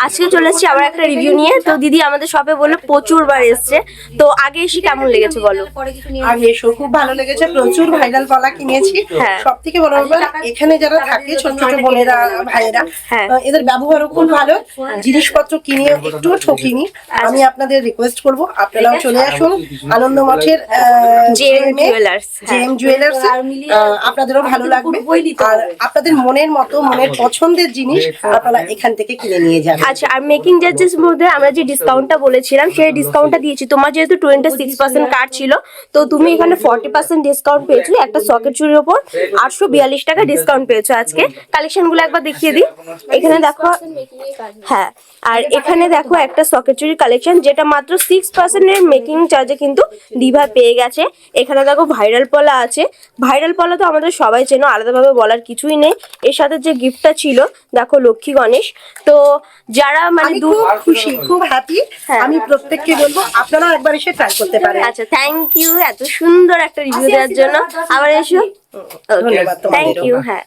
আজকে চলে এসেছি আবার একটা রিভিউ নিয়ে। তো দিদি আমাদের শপে বললো প্রচুর বার এসছে, তো আগে এসে কেমন লেগেছে বলো? আগে এসো খুব ভালো লেগেছে, প্রচুর ভাইরাল পলা কিনেছি। হ্যাঁ। সব থেকে বড় ব্যাপার এখানে যারা থাকে ছোট ছোট বোনেরা ভাইয়েরা, হ্যাঁ। এদের ব্যবহারও খুব ভালো, জিনিসপত্র কিনে একটু ঠকিনি। আমি আপনাদের রিকোয়েস্ট করব আপনারাও চলে আসুন আনন্দ মঠের জেএম জুয়েলার্স। জেএম জুয়েলার্স, আপনাদেরও ভালো লাগবে। আর আপনাদের মনের মতো মনের পছন্দের জিনিস আপনারা এখান থেকে কিনে নিয়ে যাবেন। আচ্ছা, আর মেকিং চার্জেস মধ্যে আমরা যে ডিসকাউন্টটা বলেছিলাম সেই ডিসকাউন্টটা দিয়েছি। তোমার যেহেতু 26% কার্ড ছিল, তো তুমি এখানে 40% ডিসকাউন্ট পেয়েছো। একটা সকেট চুরির ওপর 842 টাকা ডিসকাউন্ট পেয়েছো। আজকে কালেকশনগুলো একবার দেখিয়ে দিই। এখানে দেখো, হ্যাঁ, আর এখানে দেখো একটা সকেট চুরির কালেকশন যেটা মাত্র 6% এর মেকিং চার্জে কিন্তু দিভা পেয়ে গেছে। এখানে দেখো ভাইরাল পলা আছে। ভাইরাল পলা তো আমাদের সবাই চেনো, আলাদাভাবে বলার কিছুই নেই। এর সাথে যে গিফটটা ছিল দেখো লক্ষ্মী গণেশ। তো যারা মানে খুব খুশি, খুব হ্যাপি। আমি প্রত্যেককে বলবো আপনারাও একবার এসে ট্রাই করতে পারেন। আচ্ছা, থ্যাংক ইউ এত সুন্দর একটা রিভিউ দেওয়ার জন্য। আবার এসো। ধন্যবাদ। Thank you. হ্যাঁ।